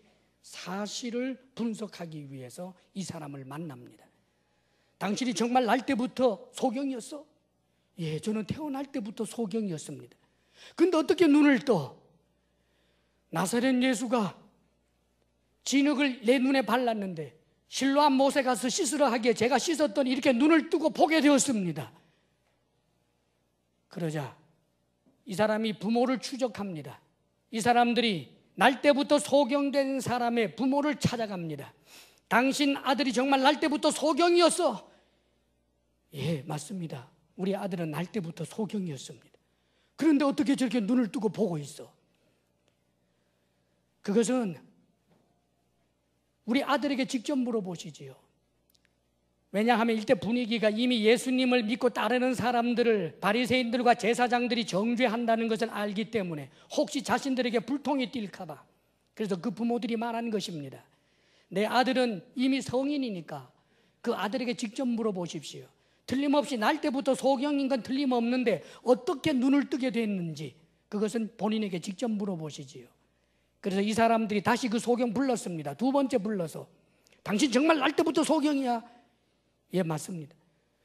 사실을 분석하기 위해서 이 사람을 만납니다. 당신이 정말 날 때부터 소경이었어? 예, 저는 태어날 때부터 소경이었습니다. 근데 어떻게 눈을 떠? 나사렛 예수가 진흙을 내 눈에 발랐는데 실로암 못에 가서 씻으라 하기에 제가 씻었더니 이렇게 눈을 뜨고 보게 되었습니다. 그러자 이 사람이 부모를 추적합니다. 이 사람들이 날 때부터 소경된 사람의 부모를 찾아갑니다. 당신 아들이 정말 날 때부터 소경이었어? 예, 맞습니다. 우리 아들은 날 때부터 소경이었습니다. 그런데 어떻게 저렇게 눈을 뜨고 보고 있어? 그것은 우리 아들에게 직접 물어보시지요. 왜냐하면 이때 분위기가 이미 예수님을 믿고 따르는 사람들을 바리새인들과 제사장들이 정죄한다는 것을 알기 때문에 혹시 자신들에게 불통이 뛸까 봐 그래서 그 부모들이 말하는 것입니다. 내 아들은 이미 성인이니까 그 아들에게 직접 물어보십시오. 틀림없이 날 때부터 소경인 건 틀림없는데 어떻게 눈을 뜨게 됐는지 그것은 본인에게 직접 물어보시지요. 그래서 이 사람들이 다시 그 소경 불렀습니다. 두 번째 불러서 당신 정말 날 때부터 소경이야? 예, 맞습니다.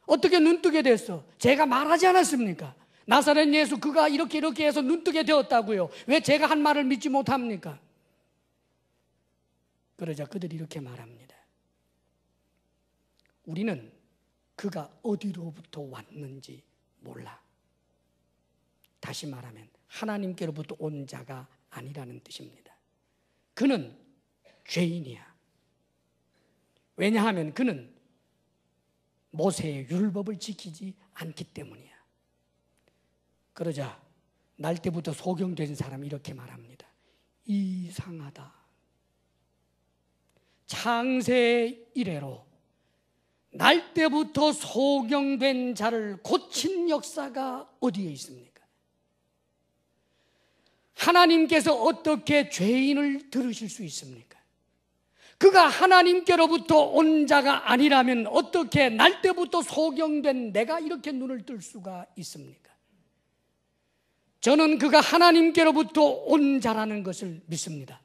어떻게 눈 뜨게 됐어? 제가 말하지 않았습니까? 나사렛 예수 그가 이렇게 해서 눈 뜨게 되었다고요. 왜 제가 한 말을 믿지 못합니까? 그러자 그들이 이렇게 말합니다. 우리는 그가 어디로부터 왔는지 몰라. 다시 말하면 하나님께로부터 온 자가 아니라는 뜻입니다. 그는 죄인이야. 왜냐하면 그는 모세의 율법을 지키지 않기 때문이야. 그러자 날 때부터 소경된 사람이 이렇게 말합니다. 이상하다. 창세 이래로 날 때부터 소경된 자를 고친 역사가 어디에 있습니까? 하나님께서 어떻게 죄인을 들으실 수 있습니까? 그가 하나님께로부터 온 자가 아니라면 어떻게 날 때부터 소경된 내가 이렇게 눈을 뜰 수가 있습니까? 저는 그가 하나님께로부터 온 자라는 것을 믿습니다.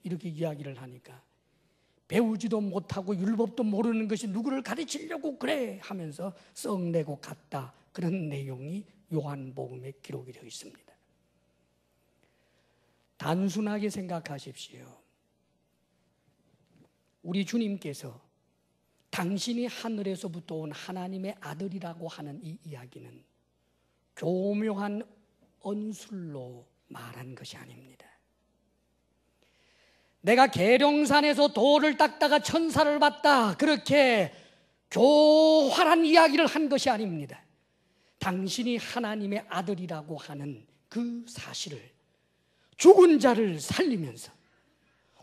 이렇게 이야기를 하니까 배우지도 못하고 율법도 모르는 것이 누구를 가르치려고 그래 하면서 썩내고 갔다. 그런 내용이 요한복음에 기록이 되어 있습니다. 단순하게 생각하십시오. 우리 주님께서 당신이 하늘에서부터 온 하나님의 아들이라고 하는 이 이야기는 교묘한 언술로 말한 것이 아닙니다. 내가 계룡산에서 돌을 닦다가 천사를 봤다, 그렇게 교활한 이야기를 한 것이 아닙니다. 당신이 하나님의 아들이라고 하는 그 사실을, 죽은 자를 살리면서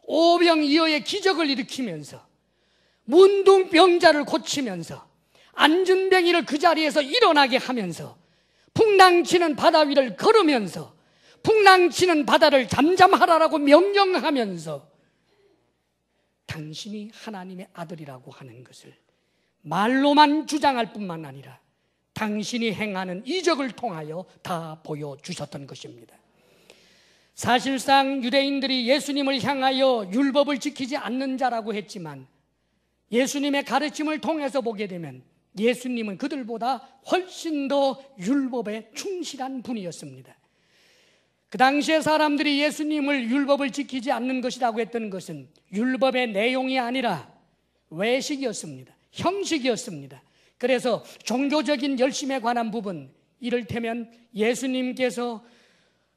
오병이어의 기적을 일으키면서 문둥병자를 고치면서 안진뱅이를 그 자리에서 일어나게 하면서 풍랑치는 바다 위를 걸으면서 풍랑치는 바다를 잠잠하라라고 명령하면서 당신이 하나님의 아들이라고 하는 것을 말로만 주장할 뿐만 아니라 당신이 행하는 이적을 통하여 다 보여주셨던 것입니다. 사실상 유대인들이 예수님을 향하여 율법을 지키지 않는 자라고 했지만 예수님의 가르침을 통해서 보게 되면 예수님은 그들보다 훨씬 더 율법에 충실한 분이었습니다. 그 당시에 사람들이 예수님을 율법을 지키지 않는 것이라고 했던 것은 율법의 내용이 아니라 외식이었습니다. 형식이었습니다. 그래서 종교적인 열심에 관한 부분, 이를테면 예수님께서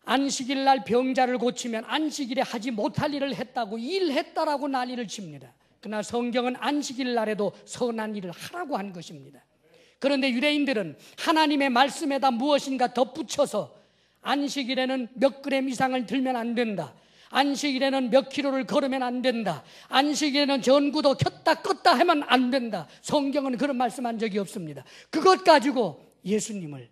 안식일 날 병자를 고치면 안식일에 하지 못할 일을 했다고 일했다라고 난리를 칩니다. 그러나 성경은 안식일 날에도 선한 일을 하라고 한 것입니다. 그런데 유대인들은 하나님의 말씀에다 무엇인가 덧붙여서 안식일에는 몇 그램 이상을 들면 안 된다, 안식일에는 몇 킬로를 걸으면 안 된다, 안식일에는 전구도 켰다 껐다 하면 안 된다, 성경은 그런 말씀한 적이 없습니다. 그것 가지고 예수님을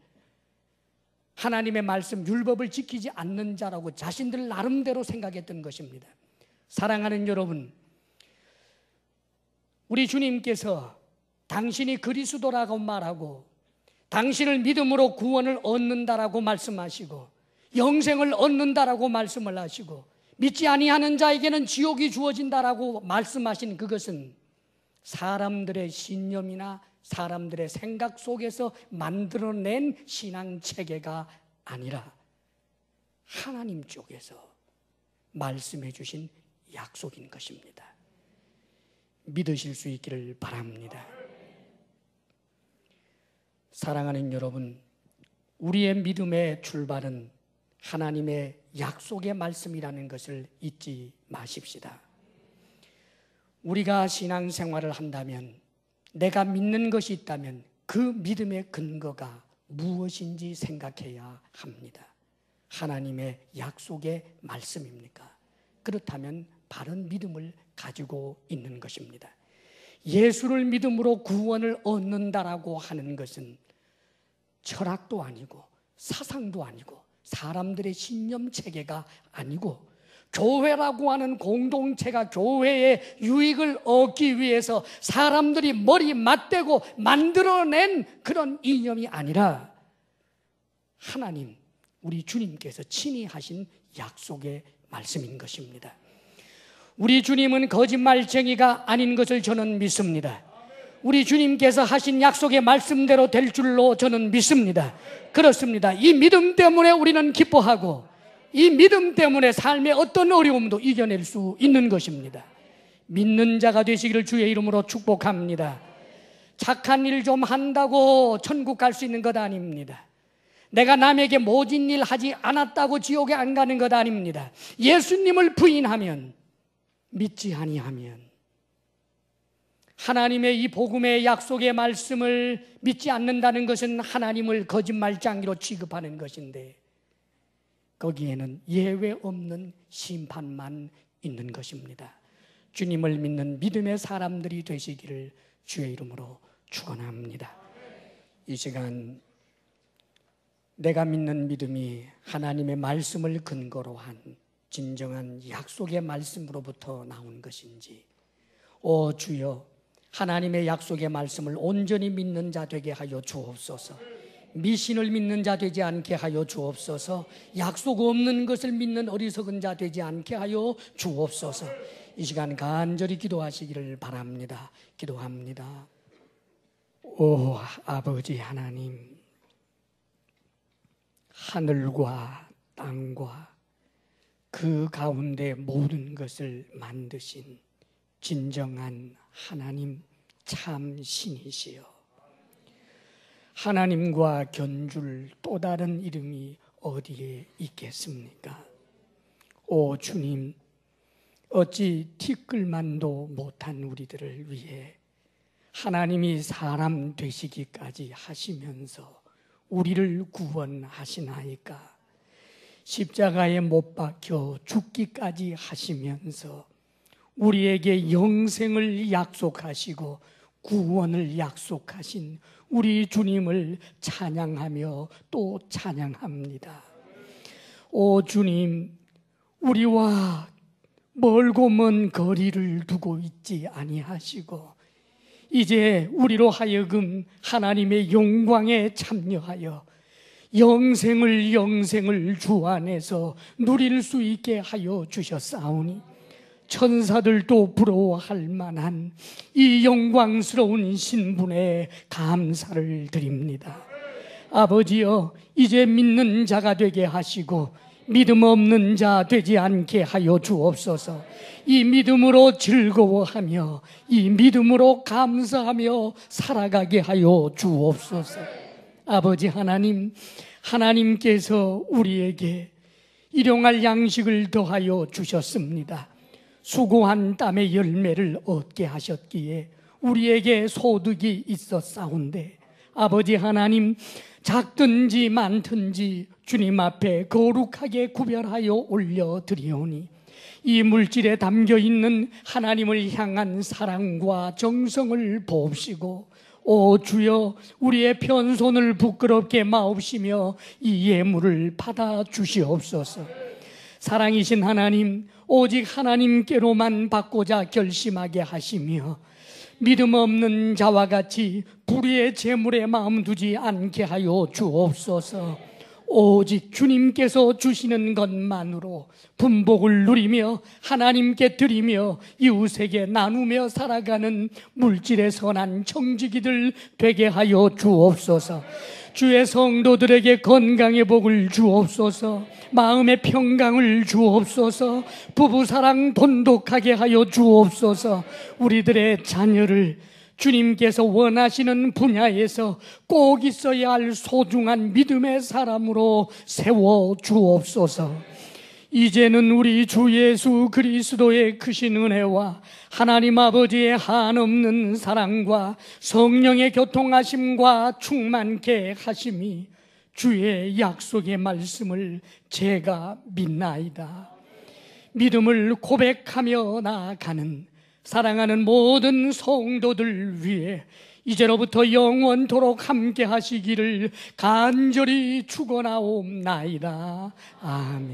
하나님의 말씀 율법을 지키지 않는 자라고 자신들 나름대로 생각했던 것입니다. 사랑하는 여러분, 우리 주님께서 당신이 그리스도라고 말하고 당신을 믿음으로 구원을 얻는다라고 말씀하시고 영생을 얻는다라고 말씀을 하시고 믿지 아니하는 자에게는 지옥이 주어진다라고 말씀하신 그것은 사람들의 신념이나 사람들의 생각 속에서 만들어낸 신앙체계가 아니라 하나님 쪽에서 말씀해 주신 약속인 것입니다. 믿으실 수 있기를 바랍니다. 사랑하는 여러분, 우리의 믿음의 출발은 하나님의 약속의 말씀이라는 것을 잊지 마십시다. 우리가 신앙생활을 한다면, 내가 믿는 것이 있다면 그 믿음의 근거가 무엇인지 생각해야 합니다. 하나님의 약속의 말씀입니까? 그렇다면 바른 믿음을 가지고 있는 것입니다. 예수를 믿음으로 구원을 얻는다라고 하는 것은 철학도 아니고 사상도 아니고 사람들의 신념 체계가 아니고 교회라고 하는 공동체가 교회의 유익을 얻기 위해서 사람들이 머리 맞대고 만들어낸 그런 이념이 아니라 하나님, 우리 주님께서 친히 하신 약속의 말씀인 것입니다. 우리 주님은 거짓말쟁이가 아닌 것을 저는 믿습니다. 우리 주님께서 하신 약속의 말씀대로 될 줄로 저는 믿습니다. 그렇습니다. 이 믿음 때문에 우리는 기뻐하고 이 믿음 때문에 삶의 어떤 어려움도 이겨낼 수 있는 것입니다. 믿는 자가 되시기를 주의 이름으로 축복합니다. 착한 일 좀 한다고 천국 갈 수 있는 것 아닙니다. 내가 남에게 모진 일 하지 않았다고 지옥에 안 가는 것 아닙니다. 예수님을 부인하면, 믿지 아니하면, 하나님의 이 복음의 약속의 말씀을 믿지 않는다는 것은 하나님을 거짓말장이로 취급하는 것인데, 거기에는 예외 없는 심판만 있는 것입니다. 주님을 믿는 믿음의 사람들이 되시기를 주의 이름으로 축원합니다. 이 시간 내가 믿는 믿음이 하나님의 말씀을 근거로 한 진정한 약속의 말씀으로부터 나온 것인지, 오 주여, 하나님의 약속의 말씀을 온전히 믿는 자 되게 하여 주옵소서. 미신을 믿는 자 되지 않게 하여 주옵소서. 약속 없는 것을 믿는 어리석은 자 되지 않게 하여 주옵소서. 이 시간 간절히 기도하시기를 바랍니다. 기도합니다. 오 아버지 하나님, 하늘과 땅과 그 가운데 모든 것을 만드신 진정한 하나님, 참 신이시여, 하나님과 견줄 또 다른 이름이 어디에 있겠습니까? 오 주님, 어찌 티끌만도 못한 우리들을 위해 하나님이 사람 되시기까지 하시면서 우리를 구원하시나이까? 십자가에 못 박혀 죽기까지 하시면서 우리에게 영생을 약속하시고 구원을 약속하신 우리 주님을 찬양하며 또 찬양합니다. 오 주님, 우리와 멀고 먼 거리를 두고 있지 아니하시고 이제 우리로 하여금 하나님의 영광에 참여하여 영생을 주 안에서 누릴 수 있게 하여 주셨사오니 천사들도 부러워할 만한 이 영광스러운 신분에 감사를 드립니다. 아버지여, 이제 믿는 자가 되게 하시고 믿음 없는 자 되지 않게 하여 주옵소서. 이 믿음으로 즐거워하며 이 믿음으로 감사하며 살아가게 하여 주옵소서. 아버지 하나님, 하나님께서 우리에게 일용할 양식을 더하여 주셨습니다. 수고한 땀의 열매를 얻게 하셨기에 우리에게 소득이 있었사온데, 아버지 하나님, 작든지 많든지 주님 앞에 거룩하게 구별하여 올려드리오니 이 물질에 담겨있는 하나님을 향한 사랑과 정성을 보옵시고, 오 주여, 우리의 편손을 부끄럽게 마옵시며 이 예물을 받아 주시옵소서. 사랑이신 하나님, 오직 하나님께로만 받고자 결심하게 하시며 믿음 없는 자와 같이 불의의 재물에 마음 두지 않게 하여 주옵소서. 오직 주님께서 주시는 것만으로 분복을 누리며 하나님께 드리며 이웃에게 나누며 살아가는 물질의 선한 청지기들 되게 하여 주옵소서. 주의 성도들에게 건강의 복을 주옵소서. 마음의 평강을 주옵소서. 부부사랑 돈독하게 하여 주옵소서. 우리들의 자녀를 주님께서 원하시는 분야에서 꼭 있어야 할 소중한 믿음의 사람으로 세워 주옵소서. 이제는 우리 주 예수 그리스도의 크신 은혜와 하나님 아버지의 한없는 사랑과 성령의 교통하심과 충만케 하심이 주의 약속의 말씀을 제가 믿나이다. 믿음을 고백하며 나아가는 사랑하는 모든 성도들 위해 이제로부터 영원토록 함께 하시기를 간절히 축원하옵나이다. 아멘.